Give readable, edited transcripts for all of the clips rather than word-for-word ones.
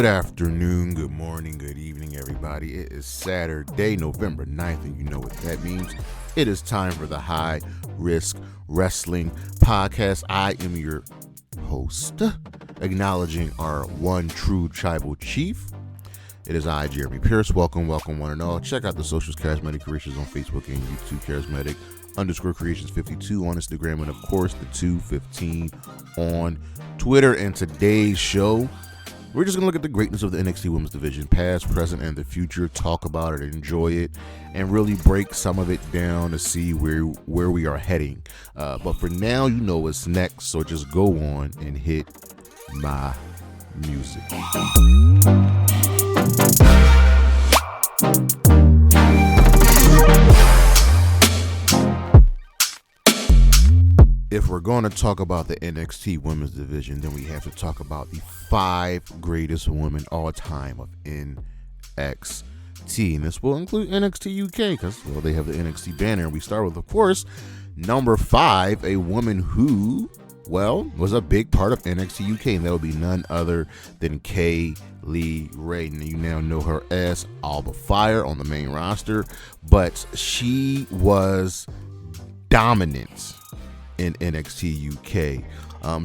afternoon, good morning, good evening, everybody. It is Saturday, November 9th, and you know what that means. It is time for the High Risk Wrestling Podcast. I am your host, acknowledging our one true tribal chief. It is I, Jeremy Pierce. Welcome one and all. Check out the socials, Charismatic Creations on Facebook and YouTube, Charismatic_Creations52 on Instagram, and of course the 215 on Twitter. And today's show, we're just going to look at the greatness of the NXT Women's Division, past, present, and the future, talk about it, enjoy it, and really break some of it down to see where we are heading. But for now, you know what's next, so just go on and hit my music. If we're going to talk about the NXT Women's Division, then we have to talk about the 5 greatest women all time of NXT. And this will include NXT UK because, well, they have the NXT banner. And we start with, of course, number 5, a woman who, well, was a big part of NXT UK. And that would be none other than Kaylee Ray. And you now know her as Alba Fire on the main roster. But she was dominant in NXT UK.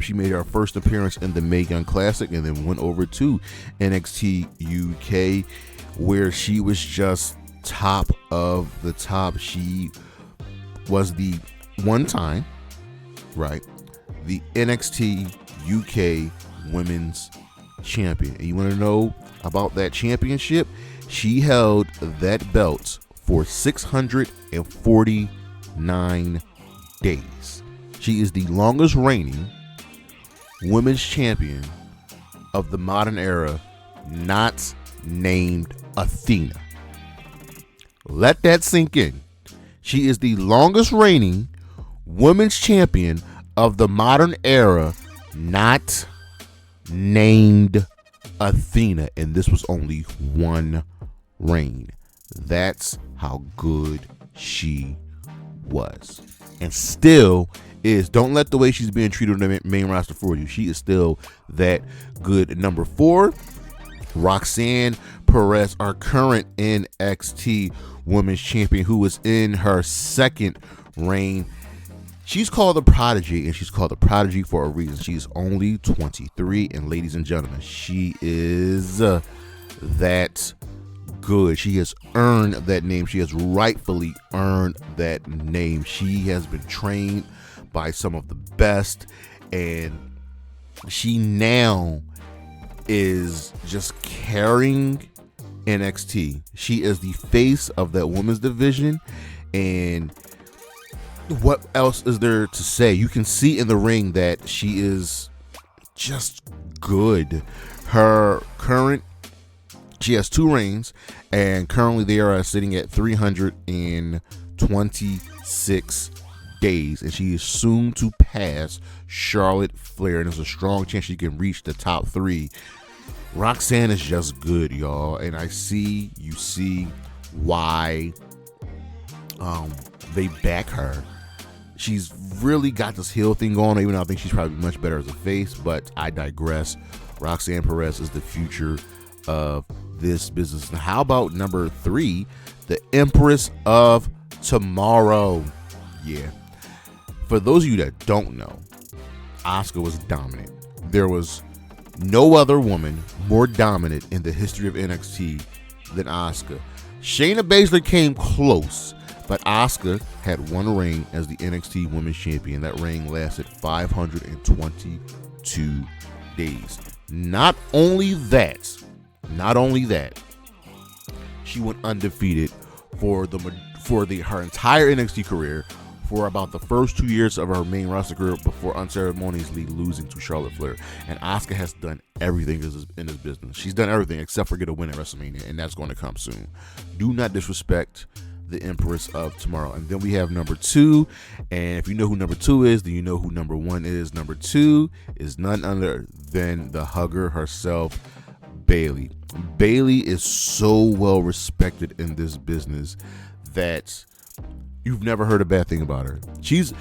She made her first appearance in the Mae Young Classic and then went over to NXT UK, where she was just top of the top. She was the one time, right, the NXT UK Women's Champion. And you want to know about that championship? She held that belt for 649 days. She is the longest reigning women's champion of the modern era, not named Athena. Let that sink in. She is the longest reigning women's champion of the modern era, not named Athena. And this was only one reign. That's how good she was. And still is. Don't let the way she's being treated on the main roster for you. She is still that good. Number 4, Roxanne Perez, our current NXT Women's Champion, who is in her second reign. She's called the Prodigy, and she's called the Prodigy for a reason. She's only 23, and ladies and gentlemen, she is that good. She has earned that name. She has rightfully earned that name. She has been trained by some of the best, and she now is just carrying NXT. She is the face of that women's division, and what else is there to say? You can see in the ring that she is just good. She has 2 reigns, and currently they are sitting at 326 days, and she is soon to pass Charlotte Flair, and there's a strong chance she can reach the top 3. Roxanne is just good, y'all, and you see why they back her. She's really got this heel thing going, even though I think she's probably much better as a face, but I digress. Roxanne Perez is the future of this business. Now, how about number 3, the Empress of Tomorrow? Yeah. For those of you that don't know, Asuka was dominant. There was no other woman more dominant in the history of NXT than Asuka. Shayna Baszler came close, but Asuka had one reign as the NXT Women's Champion. That reign lasted 522 days. Not only that, she went undefeated for her entire NXT career, for about the first 2 years of her main roster career, before unceremoniously losing to Charlotte Flair. And Asuka has done everything in this business. She's done everything except for get a win at WrestleMania, and that's going to come soon. Do not disrespect the Empress of Tomorrow. And then we have number 2, and if you know who number 2 is, then you know who number 1 is. Number 2 is none other than the hugger herself, Bayley. Bayley is so well respected in this business that you've never heard a bad thing about her. She's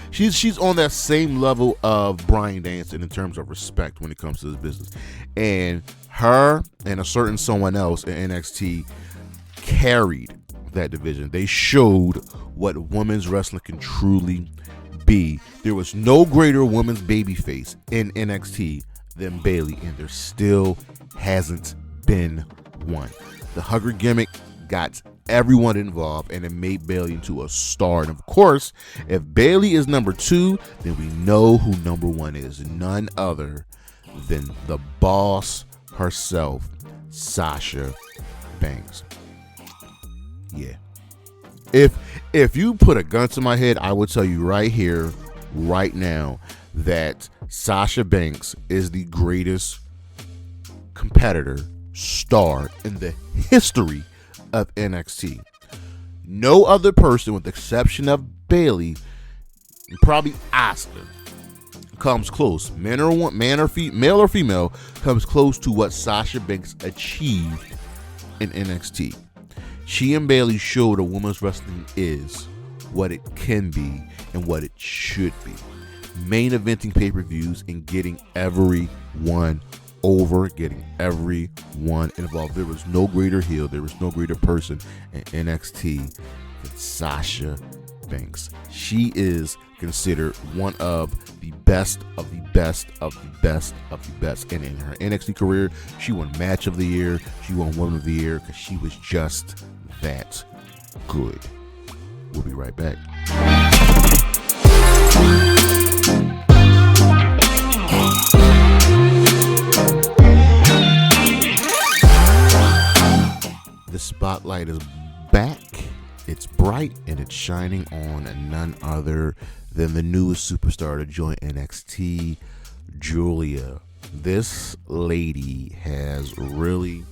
on that same level of Bryan Danielson in terms of respect when it comes to this business. And her and a certain someone else in NXT carried that division. They showed what women's wrestling can truly be. There was no greater women's babyface in NXT than Bayley, and there still hasn't been one. The hugger gimmick got everyone involved, and it made Bayley into a star. And of course, if Bayley is number 2, then we know who number 1 is. None other than the boss herself, Sasha Banks. Yeah. If you put a gun to my head, I will tell you right here, right now, that Sasha Banks is the greatest competitor, star in the history of NXT. No other person, with the exception of Bayley, and probably Asuka, comes close. Male or female, comes close to what Sasha Banks achieved in NXT. She and Bayley showed a women's wrestling is, what it can be, and what it should be. Main eventing pay-per-views and getting everyone over, getting everyone involved. There was no greater heel, there was no greater person in NXT than Sasha Banks. She is considered one of the best of the best of the best of the best. And in her NXT career, she won Match of the Year, she won Woman of the Year, because she was just that good. We'll be right back. The spotlight is back. It's bright and it's shining on none other than the newest superstar to join NXT, Giulia. This lady has really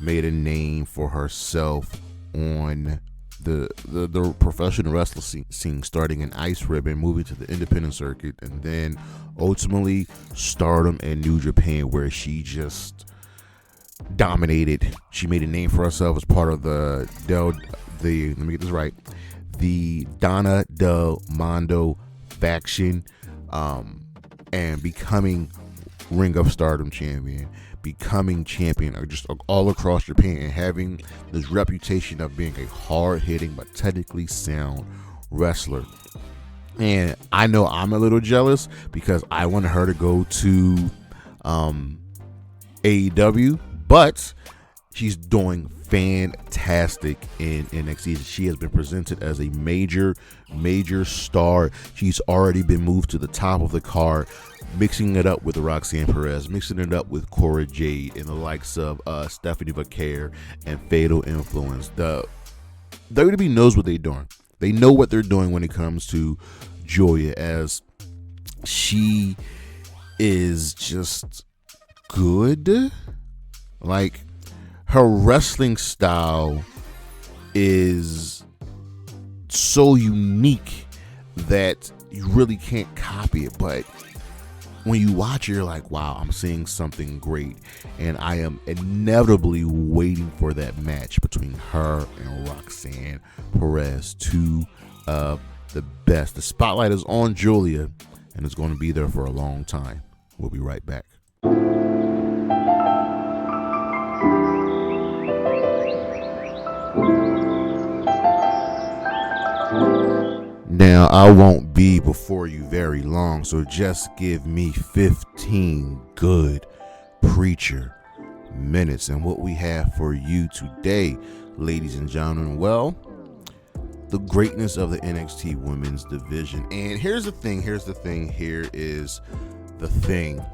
made a name for herself on the professional wrestling scene, starting in Ice Ribbon, moving to the independent circuit, and then ultimately Stardom and New Japan, where she just dominated. She made a name for herself as part of the let me get this right, the Donna Del Mondo faction, and becoming Ring of Stardom champion, becoming champion just all across Japan, and having this reputation of being a hard-hitting but technically sound wrestler. And I know I'm a little jealous because I wanted her to go to AEW, but she's doing fantastic in NXT. She has been presented as a major star. She's already been moved to the top of the card, mixing it up with Roxanne Perez, mixing it up with Cora Jade, and the likes of Stephanie Vaquer and Fatal Influence. The WWE knows what they're doing. They know what they're doing when it comes to Giulia, as she is just good. Like, her wrestling style is so unique that you really can't copy it. But when you watch it, you're like, wow, I'm seeing something great. And I am inevitably waiting for that match between her and Roxanne Perez, two of the best. The spotlight is on Giulia, and it's going to be there for a long time. We'll be right back. Now, I won't be before you very long, so just give me 15 good preacher minutes. And what we have for you today, ladies and gentlemen, well, the greatness of the NXT women's division. And here is the thing.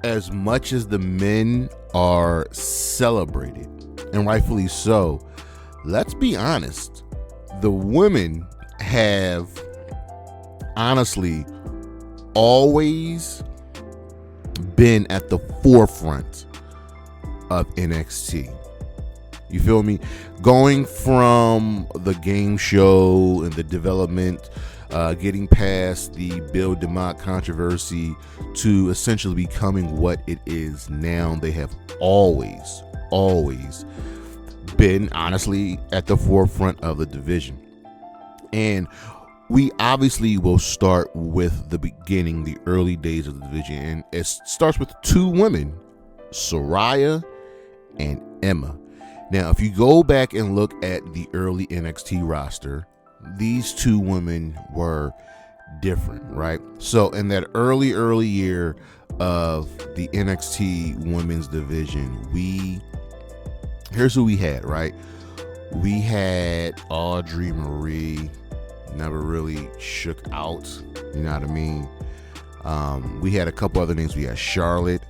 As much as the men are celebrated, and rightfully so, let's be honest, the women have honestly always been at the forefront of NXT. You feel me? Going from the game show and the development, getting past the Bill DeMott controversy to essentially becoming what it is now. They have always been honestly at the forefront of the division. And we obviously will start with the beginning, the early days of the division. And it starts with two women, Saraya and Emma. Now, if you go back and look at the early NXT roster, these two women were different, right? So in that early year of the NXT women's division, here's who we had, right? We had Audrey Marie, never really shook out, you know what I mean? We had a couple other names. We had Charlotte,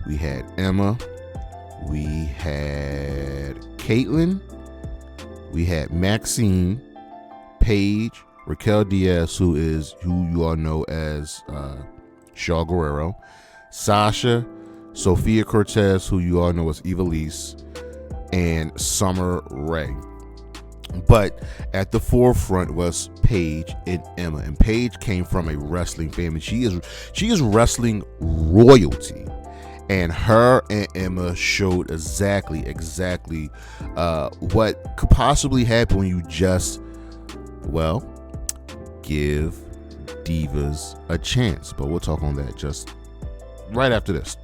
we had Emma, we had Caitlyn, we had Maxine, Paige, Raquel Diaz, who you all know as Shaw Guerrero, Sasha, Sophia Cortez, who you all know as Ivelisse, and Summer Rae. But at the forefront was Paige and Emma, and Paige came from a wrestling family. She is wrestling royalty, and her and Emma showed exactly what could possibly happen when you just give divas a chance. But we'll talk on that just right after this.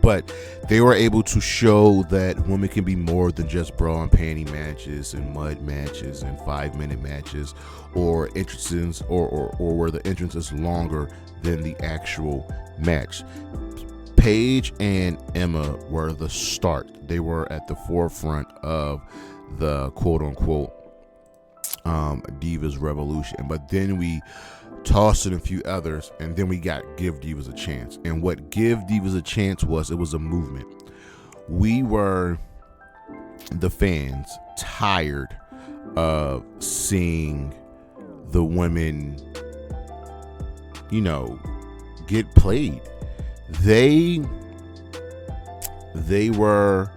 But they were able to show that women can be more than just bra and panty matches and mud matches and 5-minute matches, or entrances or where the entrance is longer than the actual match. Paige and Emma were the start. They were at the forefront of the quote-unquote Divas Revolution. But then we tossed in a few others, and then we got Give Divas a Chance. And what Give Divas a Chance was, it was a movement. We were, the fans, tired of seeing the women, get played. They were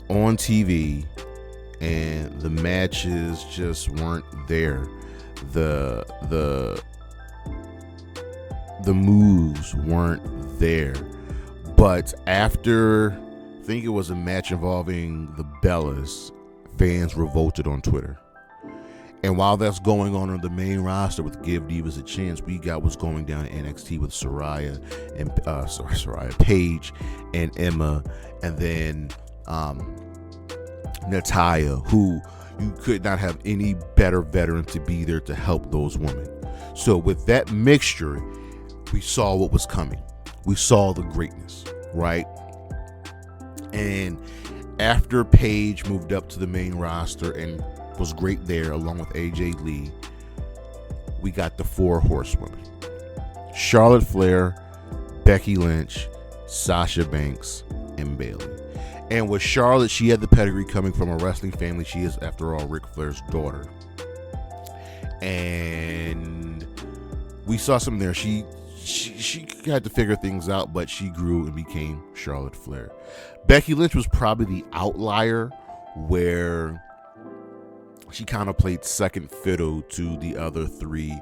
on TV, and the matches just weren't there. The moves weren't there. But after, I think it was a match involving the Bellas, fans revolted on Twitter. And while that's going on the main roster with Give Divas a Chance, we got what's going down in NXT with Paige and Emma, and then Natalya, who you could not have any better veteran to be there to help those women. So with that mixture, we saw what was coming. We saw the greatness, right? And after Paige moved up to the main roster and was great there, along with AJ Lee, we got the 4 horsewomen: Charlotte Flair, Becky Lynch, Sasha Banks, and Bayley. And with Charlotte, she had the pedigree coming from a wrestling family. She is, after all, Ric Flair's daughter. And we saw something there. She had to figure things out, but she grew and became Charlotte Flair. Becky Lynch was probably the outlier, where she kind of played second fiddle to the other 3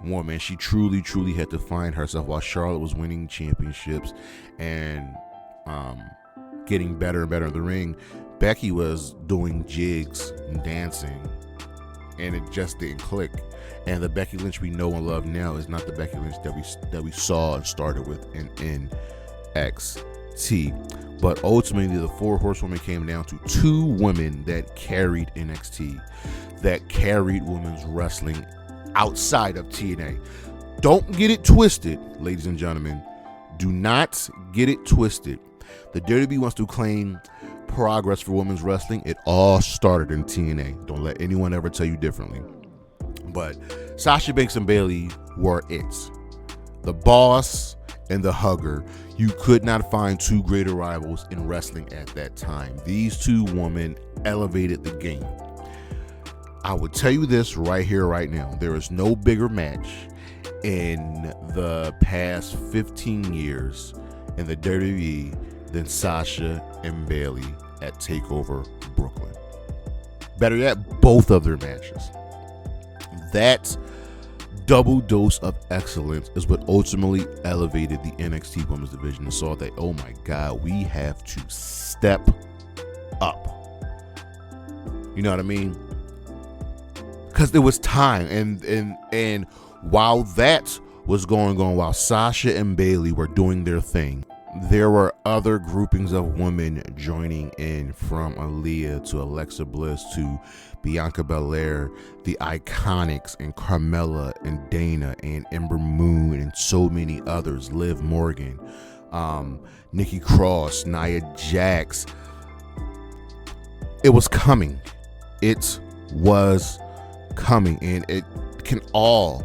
women. She truly had to find herself. While Charlotte was winning championships and getting better and better in the ring, Becky was doing jigs and dancing, and it just didn't click. And the Becky Lynch we know and love now is not the Becky Lynch that we saw and started with in NXT. But ultimately, the 4 horsewomen came down to 2 women that carried NXT, that carried women's wrestling outside of TNA. Don't get it twisted, ladies and gentlemen. Do not get it twisted. The WWE wants to claim progress for women's wrestling. It all started in TNA. Don't let anyone ever tell you differently. But Sasha Banks and Bayley were it. The boss and the hugger. You could not find 2 greater rivals in wrestling at that time. These 2 women elevated the game. I would tell you this right here, right now. There is no bigger match in the past 15 years in the WWE than Sasha and Bayley at TakeOver Brooklyn. Better yet, both of their matches. That double dose of excellence is what ultimately elevated the NXT Women's Division and saw that, oh my God, we have to step up. You know what I mean? because it was time. And while that was going on, while Sasha and Bayley were doing their thing, there were other groupings of women joining in, from Aaliyah to Alexa Bliss to Bianca Belair, the Iconics, and Carmella and Dana and Ember Moon, and so many others, Liv Morgan, Nikki Cross, Nia Jax. It was coming. It was coming, and it can all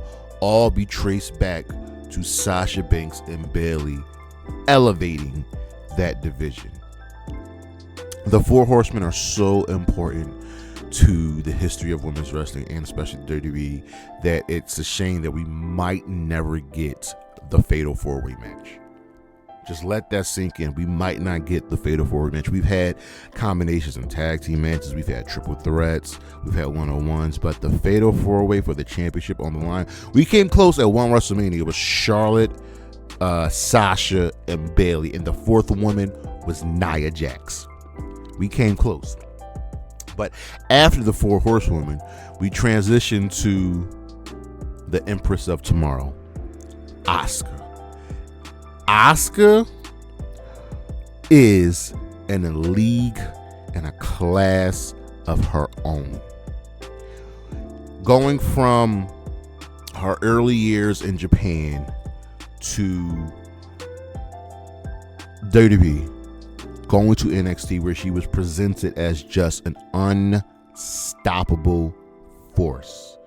be traced back to Sasha Banks and Bayley elevating that division. The Four Horsemen are so important to the history of women's wrestling, and especially WWE, that it's a shame that we might never get the Fatal 4-Way match. Just let that sink in. We might not get the Fatal 4-Way match. We've had combinations and tag team matches. We've had triple threats. We've had one-on-ones. But the Fatal 4-Way for the championship on the line, we came close at one WrestleMania. It was Charlotte, Sasha, and Bayley. And the fourth woman was Nia Jax. We came close. But after the Four Horsewomen, we transitioned to the Empress of Tomorrow, Asuka. Asuka is in a league and a class of her own. Going from her early years in Japan to WWE, going to NXT, where she was presented as just an unstoppable force.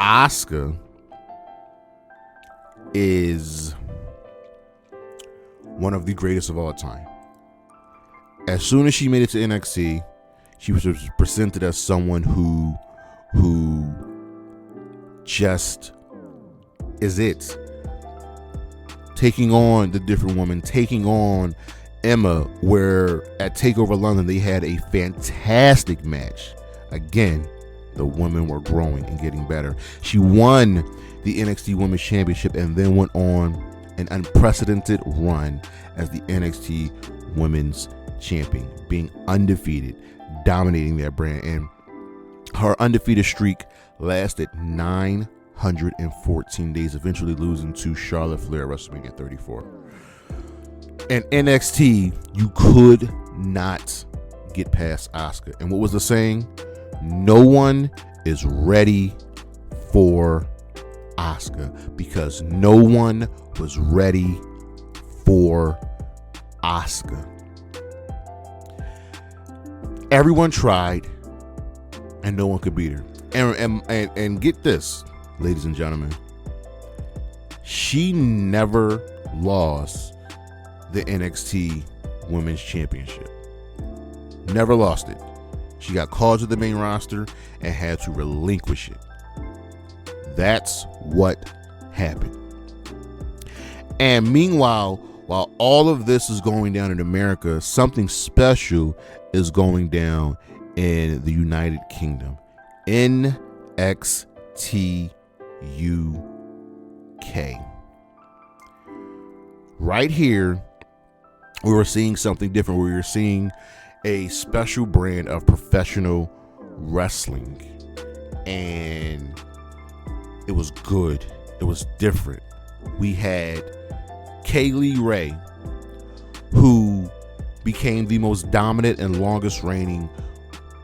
Asuka is one of the greatest of all time. As soon as she made it to NXT, she was presented as someone who just is it. Taking on the different woman, taking on Emma, where at TakeOver London they had a fantastic match. Again, the women were growing and getting better. She won the NXT Women's Championship and then went on an unprecedented run as the NXT Women's Champion, being undefeated, dominating that brand. And her undefeated streak lasted 914 days, eventually losing to Charlotte Flair at WrestleMania 34. And NXT, you could not get past Asuka. And what was the saying? No one is ready for Asuka, because no one was ready for Asuka. Everyone tried, and no one could beat her. And get this, ladies and gentlemen, she never lost the NXT Women's Championship. Never lost it. She got called to the main roster and had to relinquish it. That's what happened. And meanwhile, while all of this is going down in America, something special is going down in the United Kingdom. NXT UK. Right here, we were seeing something different. We were seeing a special brand of professional wrestling. And it was good. It was different. We had Kaylee Ray, who became the most dominant and longest reigning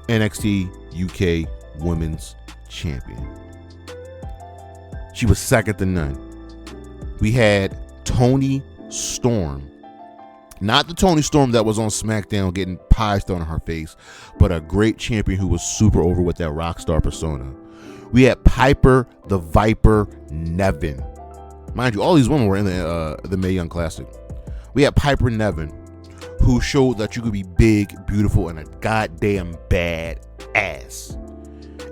NXT UK Women's Champion. She was second to none. We had Toni Storm. Not the Toni Storm that was on SmackDown getting pies thrown in her face, but a great champion who was super over with that rock star persona. We had Piper the Viper Nevin. Mind you, all these women were in the Mae Young Classic. We had Piper Nevin, who showed that you could be big, beautiful, and a goddamn bad ass.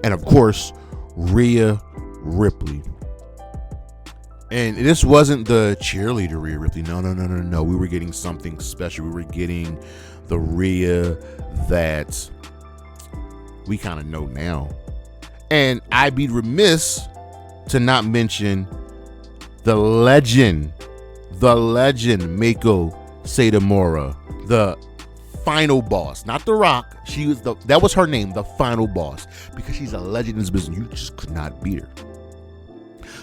And of course, Rhea Ripley. And this wasn't the cheerleader Rhea Ripley. No. We were getting something special. We were getting the Rhea that we kind of know now. And I'd be remiss to not mention the legend Mako Satomura, the final boss, not The Rock. That was her name, the final boss, because she's a legend in this business. You just could not beat her.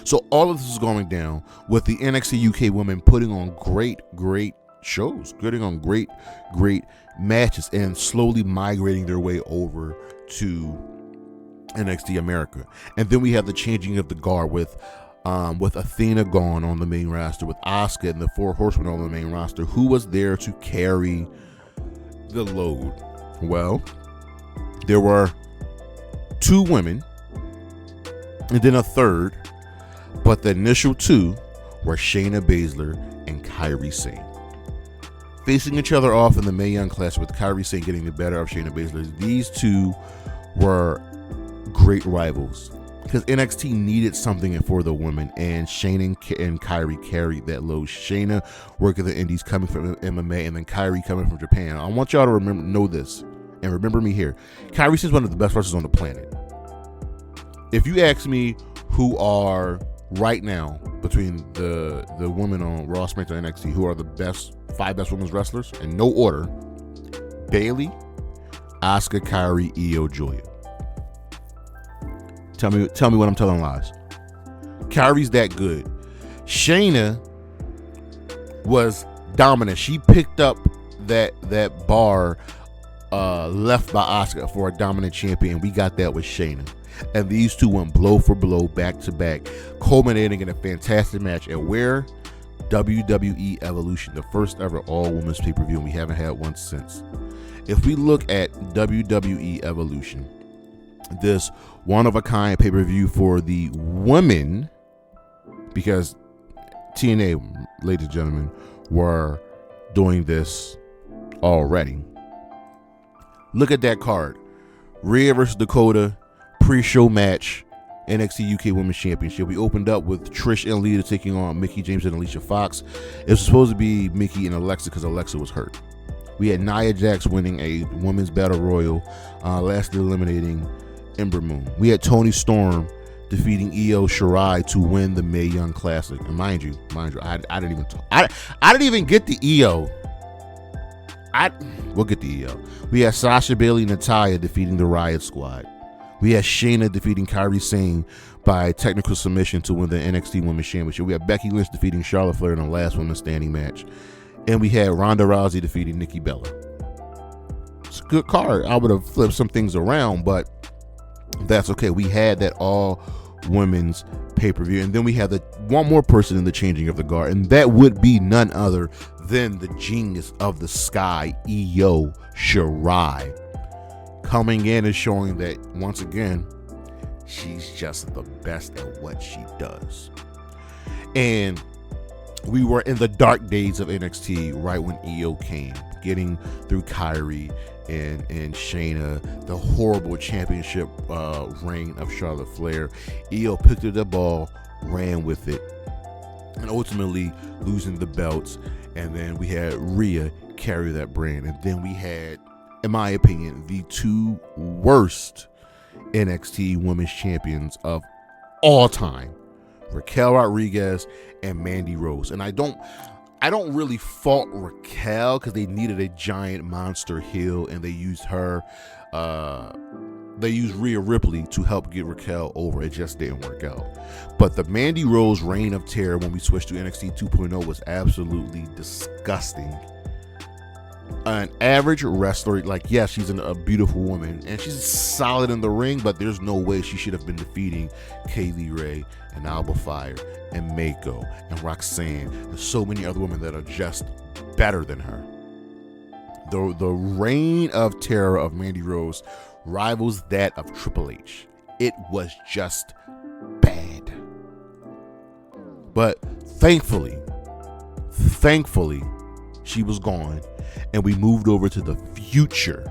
So all of this is going down with the NXT UK women putting on great shows, putting on great matches, and slowly migrating their way over to NXT America. And then we have the changing of the guard with Athena gone on the main roster, with Asuka and the Four Horsemen on the main roster. Who was there to carry the load? Well, there were 2 women and then a third, but the initial 2 were Shayna Baszler and Kairi Sane. Facing each other off in the Mae Young Classic, with Kairi Sane getting the better of Shayna Baszler. These 2 were great rivals because NXT needed something for the women, and Shayna and Kairi carried that load. Shayna working the indies, coming from MMA, and then Kairi coming from Japan. I want y'all to know this, and remember me here. Kairi is one of the best wrestlers on the planet. If you ask me who are right now, between the women on Raw, SmackDown, and NXT, who are the 5 best women's wrestlers, in no order: Bayley, Asuka, Kairi, Io, Giulia. Tell me when I'm telling lies. Kairi's that good. Shayna was dominant. She picked up that bar left by Asuka for a dominant champion. We got that with Shayna. And these 2 went blow for blow, back to back, culminating in a fantastic match at where? WWE Evolution, the first ever all-women's pay-per-view, and we haven't had one since. If we look at WWE Evolution, this one-of-a-kind pay-per-view for the women, because TNA, ladies and gentlemen, were doing this already. Look at that card. Rhea versus Dakota, pre-show match, NXT UK Women's Championship. We opened up with Trish and Lita taking on Mickie James and Alicia Fox. It was supposed to be Mickie and Alexa because Alexa was hurt. We had Nia Jax winning a women's battle royal, lastly eliminating Ember Moon. We had Toni Storm defeating Io Shirai to win the Mae Young Classic. And mind you, I didn't even get the Io. We'll get the Io. We had Sasha, Bayley, and Natalya defeating the Riot Squad. We had Shayna defeating Kairi Sane by technical submission to win the NXT Women's Championship. We had Becky Lynch defeating Charlotte Flair in the last women's standing match. And we had Ronda Rousey defeating Nikki Bella. It's a good card. I would have flipped some things around, but that's okay. We had that all women's pay-per-view. And then we had one more person in the changing of the guard, and that would be none other than the genius of the sky, Io Shirai, coming in and showing that, once again, she's just the best at what she does. And we were in the dark days of NXT right when Io came, getting through Kairi and Shayna, the horrible championship reign of Charlotte Flair. Io picked up the ball, ran with it, and ultimately losing the belts. And then we had Rhea carry that brand. And then we had, in my opinion, the 2 worst NXT women's champions of all time, Raquel Rodriguez and Mandy Rose. And I don't really fault Raquel because they needed a giant monster heel, and they used her. They used Rhea Ripley to help get Raquel over. It just didn't work out. But the Mandy Rose reign of terror when we switched to NXT 2.0 was absolutely disgusting. An average wrestler, yes, she's a beautiful woman and she's solid in the ring, but there's no way she should have been defeating Kaylee Ray and Alba Fire and Mako and Roxanne and so many other women that are just better than her. The reign of terror of Mandy Rose rivals that of Triple H. It was just bad. But thankfully, she was gone, and we moved over to the future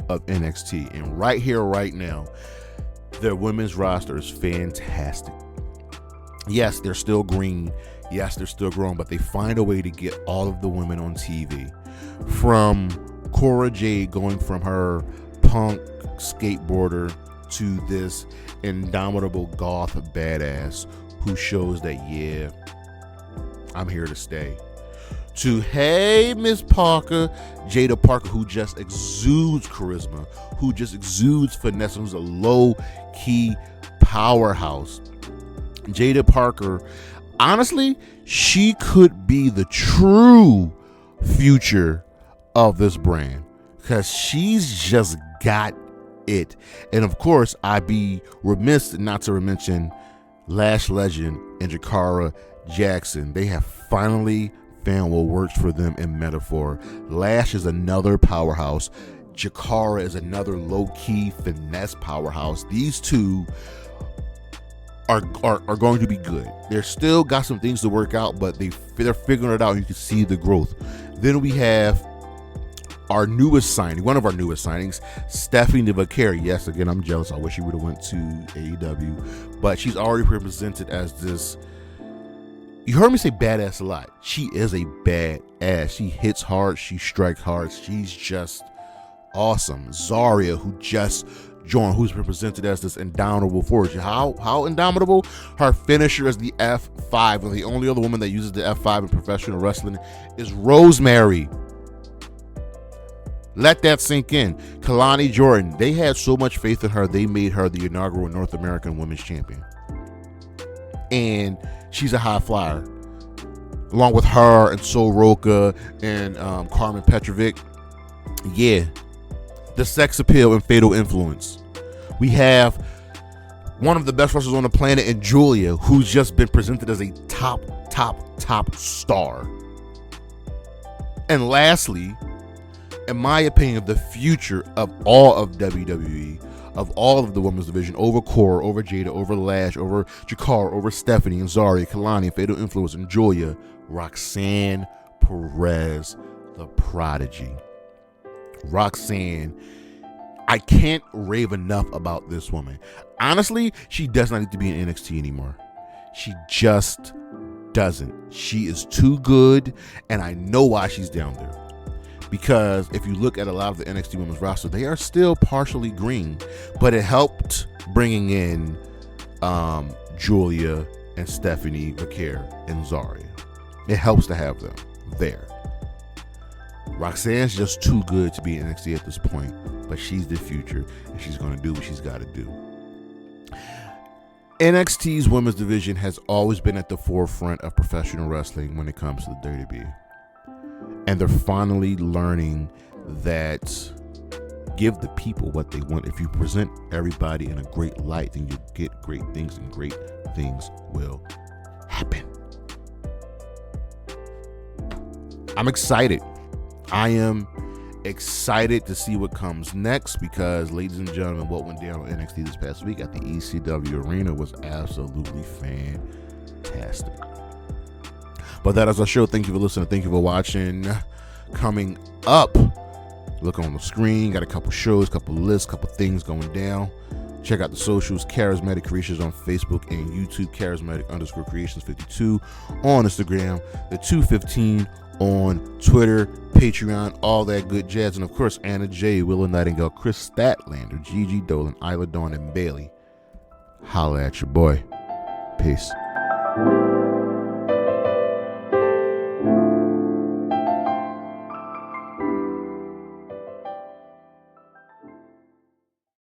of NXT. And right here, right now, their women's roster is fantastic. Yes, they're still green. Yes, they're still growing, but they find a way to get all of the women on TV. From Cora Jade going from her punk skateboarder to this indomitable goth badass who shows that, yeah, I'm here to stay. to, hey, Miss Parker, Jada Parker, who just exudes charisma, who just exudes finesse, who's a low-key powerhouse. Jada Parker, honestly, she could be the true future of this brand because she's just got it. And of course, I'd be remiss not to mention Lash Legend and Jakara Jackson. They have finally found what works for them in Metaphor. Lash is another powerhouse. Jakara is another low-key finesse powerhouse. These two are going to be good. They're still got some things to work out, but they're figuring it out. You can see the growth. Then we have our newest signing, one of our newest signings, Stephanie Vaquer. Yes, again, I'm jealous. I wish she would have went to AEW, but she's already represented as this. You heard me say badass a lot. She is a badass. She hits hard. She strikes hard. She's just awesome. Zarya, who just joined, who's represented as this indomitable force. How indomitable? Her finisher is the F5, and the only other woman that uses the F5 in professional wrestling is Rosemary. Let that sink in. Kalani Jordan, they had so much faith in her, they made her the inaugural North American Women's Champion. And she's a high flyer. Along with her and Soroka and Carmen Petrovic. Yeah. The sex appeal and fatal influence. We have one of the best wrestlers on the planet in Giulia, who's just been presented as a top star. And lastly, in my opinion, the future of all of WWE, of all of the women's division, over Cora, over Jada, over Lash, over Jakara, over Stephanie and Zarya, Kalani, Fatal Influence, and Giulia, Roxanne Perez, the Prodigy. Roxanne, I can't rave enough about this woman. Honestly, she does not need to be in NXT anymore. She just doesn't. She is too good, and I know why she's down there. Because if you look at a lot of the NXT women's roster, they are still partially green, but it helped bringing in Giulia and Stephanie Vaquer and Zarya. It helps to have them there. Roxanne's just too good to be in NXT at this point, but she's the future, and she's going to do what she's got to do. NXT's women's division has always been at the forefront of professional wrestling when it comes to the WWE. And they're finally learning that give the people what they want. If you present everybody in a great light, then you get great things, and great things will happen. I'm excited. I am excited to see what comes next because, ladies and gentlemen, what went down on NXT this past week at the ECW Arena was absolutely fantastic. But that is our show. Thank you for listening. Thank you for watching. Coming up, look on the screen. Got a couple shows, couple lists, couple things going down. Check out the socials. Charismatic Creations on Facebook and YouTube. Charismatic_Creations52 on Instagram. The 215 on Twitter, Patreon, all that good jazz. And of course, Anna J, Willow Nightingale, Chris Statlander, Gigi Dolan, Isla Dawn, and Bailey. Holla at your boy. Peace.